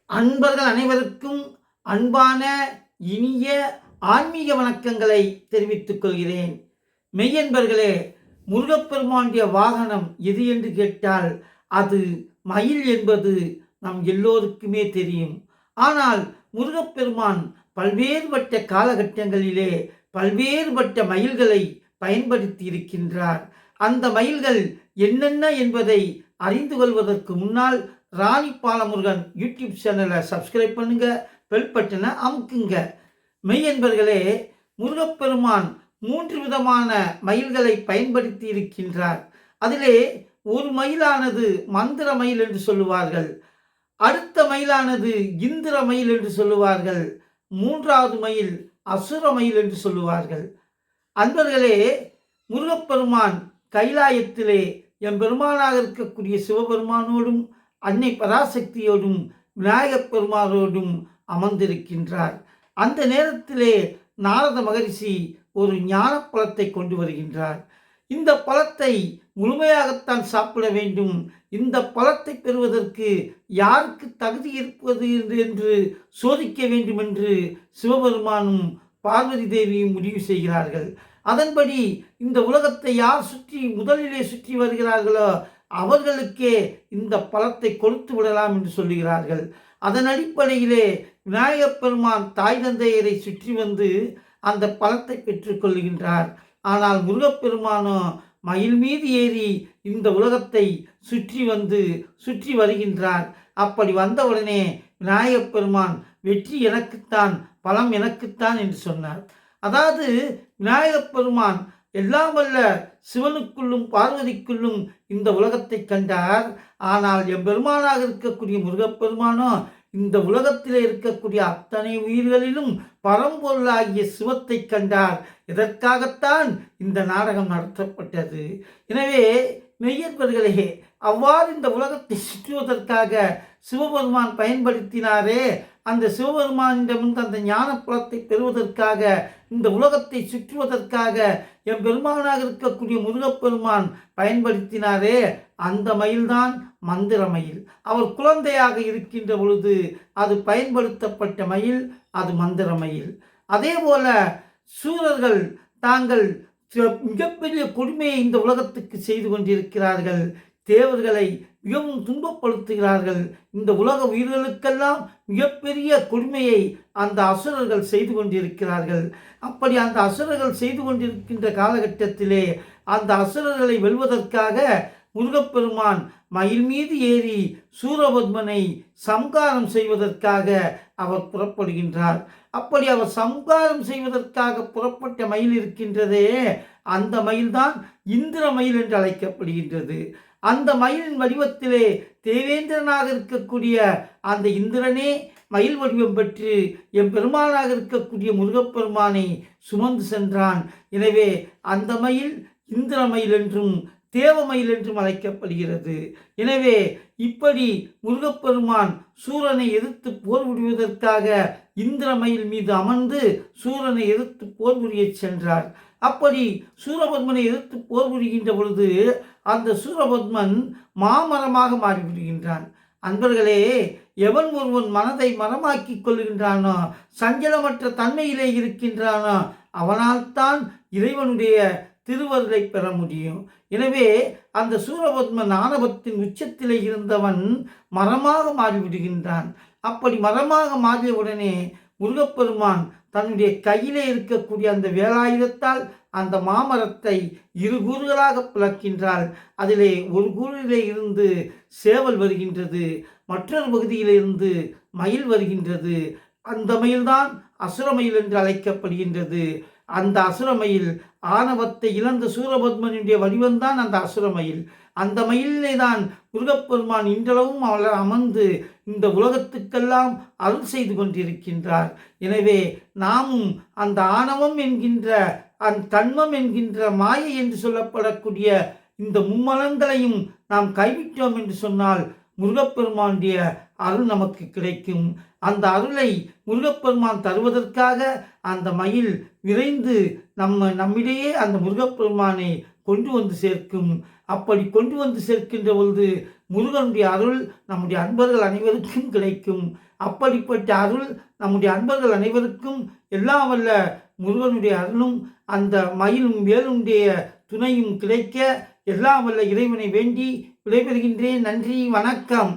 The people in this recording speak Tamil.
அன்பர்கள் அனைவருக்கும் அன்பான இனிய ஆன்மீக வணக்கங்களை தெரிவித்துக் கொள்கிறேன். மெய்யன்பர்களே, முருகப்பெருமானுடைய வாகனம் எது என்று கேட்டால் அது மயில் என்பது நம் எல்லோருக்குமே தெரியும். ஆனால் முருகப்பெருமான் பல்வேறுபட்ட காலகட்டங்களிலே பல்வேறுபட்ட மயில்களை பயன்படுத்தி இருக்கின்றார். அந்த மயில்கள் என்னென்ன என்பதை அறிந்து கொள்வதற்கு முன்னால் ராணி பாலமுருகன் யூடியூப் சேனலை சப்ஸ்கிரைப் பண்ணுங்க, பெல் பட்டனை அமுக்குங்க. மெய்யன்பர்களே, முருகப்பெருமான் 3 விதமான மயில்களை பயன்படுத்தி இருக்கின்றார். அதிலே ஒரு மயிலானது மந்திர மயில் என்று சொல்லுவார்கள், அடுத்த மயிலானது இந்திர மயில் என்று சொல்லுவார்கள், 3வது மயில் அசுர மயில் என்று சொல்லுவார்கள். அன்பர்களே, முருகப்பெருமான் கைலாயத்திலே எம்பெருமானாக இருக்கக்கூடிய சிவபெருமானோடும் அன்னை பராசக்தியோடும் விநாயகப் பெருமானோடும் அமர்ந்திருக்கின்றார். அந்த நேரத்திலே நாரத மகரிஷி ஒரு ஞான பழத்தை கொண்டு வருகின்றார். இந்த பழத்தை முழுமையாகத்தான் சாப்பிட வேண்டும், இந்த பழத்தை பெறுவதற்கு யாருக்கு தகுதி இருப்பது என்று சோதிக்க வேண்டும் என்று சிவபெருமானும் பார்வதி தேவியும் முடிவு செய்கிறார்கள். அதன்படி இந்த உலகத்தை யார் முதலிலே சுற்றி வருகிறார்களோ அவர்களுக்கே இந்த பழத்தை கொடுத்து விடலாம் என்று சொல்லுகிறார்கள். அதன் அடிப்படையிலே விநாயகப் பெருமான் தாய் தந்தையரை சுற்றி வந்து அந்த பழத்தை பெற்றுக்கொள்கின்றார். ஆனால் முருகப்பெருமானோ மயில் மீது ஏறி இந்த உலகத்தை சுற்றி வருகின்றார். அப்படி வந்தவுடனே விநாயகப் பெருமான் வெற்றி எனக்குத்தான், பழம் எனக்குத்தான் என்று சொன்னார். அதாவது விநாயகப் பெருமான் எல்லாம் வல்ல சிவனுக்குள்ளும் பார்வதிக்குள்ளும் இந்த உலகத்தை கண்டார். ஆனால் எம்பெருமானாக இருக்கக்கூடிய முருகப்பெருமானோ இந்த உலகத்தில் இருக்கக்கூடிய அத்தனை உயிர்களிலும் பரம்பொருளாகிய சிவத்தை கண்டார். இதற்காகத்தான் இந்த நாடகம் நடத்தப்பட்டது. எனவே மெய்யன்பர்களே, அவ்வாறு இந்த உலகத்தை சுற்றுவதற்காக சிவபெருமான் பயன்படுத்தினாரே, அந்த சிவபெருமானிடமிருந்து அந்த ஞான புலத்தை பெறுவதற்காக, இந்த உலகத்தை சுற்றுவதற்காக எம்பெருமானாக இருக்கக்கூடிய முருகப்பெருமான் பயன்படுத்தினாரே, அந்த மயில்தான் மந்திர மயில். அவர் குழந்தையாக இருக்கின்ற பொழுது அது பயன்படுத்தப்பட்ட மயில், அது மந்திர மயில். அதே போல சூரர்கள் தாங்கள் மிகப்பெரிய கொடுமையை இந்த உலகத்துக்கு செய்து கொண்டிருக்கிறார்கள். தேவர்களை மிகவும் துன்பப்படுத்துகிறார்கள். இந்த உலக உயிர்களுக்கெல்லாம் மிகப்பெரிய கொடுமையை அந்த அசுரர்கள் செய்து கொண்டிருக்கிறார்கள். அப்படி அந்த அசுரர்கள் செய்து கொண்டிருக்கின்ற காலகட்டத்திலே அந்த அசுரர்களை வெல்வதற்காக முருகப்பெருமான் மயில் மீது ஏறி சூரபத்மனை சம்காரம் செய்வதற்காக அவர் புறப்படுகின்றார். அப்படி அவர் சம்காரம் செய்வதற்காக புறப்பட்ட மயில் இருக்கின்றதே, அந்த மயில்தான் இந்திர மயில் என்று அழைக்கப்படுகின்றது. அந்த மயிலின் வடிவத்திலே தேவேந்திரனாக இருக்கக்கூடிய அந்த இந்திரனே மயில் வடிவம் பெற்று எம்பெருமானாக இருக்கக்கூடிய முருகப்பெருமானை சுமந்து சென்றான். எனவே அந்த மயில் இந்திர மயில் என்றும் தேவமயில் என்றும் அழைக்கப்படுகிறது. எனவே இப்படி முருகப்பெருமான் சூரனை எதிர்த்து போர் புரிவதற்காக இந்திரமயில் மீது அமர்ந்து சூரனை எதிர்த்து போர் புரிய சென்றார். அப்படி சூரபத்மனை எதிர்த்து போர் புரிகின்ற பொழுது அந்த சூரபத்மன் மாமரமாக மாறிவிடுகின்றான். அன்பர்களே, எவன் ஒருவன் மனதை மரமாக்கி கொள்கின்றானோ, சஞ்சலமற்ற தன்மையிலே இருக்கின்றானோ, அவனால் தான் இறைவனுடைய திருவருளை பெற முடியும். எனவே அந்த சூரபத்மன் ஆணவத்தின் உச்சத்திலே இருந்தவன் மரமாக மாறிவிடுகின்றான். அப்படி மரமாக மாறியவுடனே முருகப்பெருமான் தன்னுடைய கையிலே இருக்கக்கூடிய அந்த வேலாயுதத்தால் அந்த மாமரத்தை 2 கூறுகளாக பிளக்கின்றாள். அதிலே ஒரு கூறிலே இருந்து சேவல் வருகின்றது, மற்றொரு பகுதியிலிருந்து மயில் வருகின்றது. அந்த மயில்தான் அசுரமயில் என்று அழைக்கப்படுகின்றது. அந்த அசுரமயில் ஆணவத்தை இழந்த சூரபத்மனுடைய வடிவம்தான் அந்த அசுரமயில். அந்த மயிலே தான் முருகப்பெருமான் இன்றளவும் அவள் அமர்ந்து இந்த உலகத்துக்கெல்லாம் அருள் செய்து கொண்டிருக்கின்றார். எனவே நாமும் அந்த ஆணவம் என்கின்ற அந்த தன்மம் என்கின்ற மாயை என்று சொல்லப்படக்கூடிய இந்த மும்மலங்களையும் நாம் கைவிட்டோம் என்று சொன்னால் முருகப்பெருமானுடைய அருள் நமக்கு கிடைக்கும். அந்த அருளை முருகப்பெருமான் தருவதற்காக அந்த மயில் விரைந்து நம்மிடையே அந்த முருகப்பெருமானை கொண்டு வந்து சேர்க்கும். அப்படி கொண்டு வந்து சேர்க்கின்ற பொழுது முருகனுடைய அருள் நம்முடைய அன்பர்கள் அனைவருக்கும் கிடைக்கும். அப்படிப்பட்ட அருள் நம்முடைய அன்பர்கள் அனைவருக்கும் எல்லாம் வல்ல முருகனுடைய அருளும் அந்த மயிலும் வேலுடைய துணையும் கிடைக்க எல்லாம் வல்ல இறைவனை வேண்டி விடைபெறுகின்றேன். நன்றி, வணக்கம்.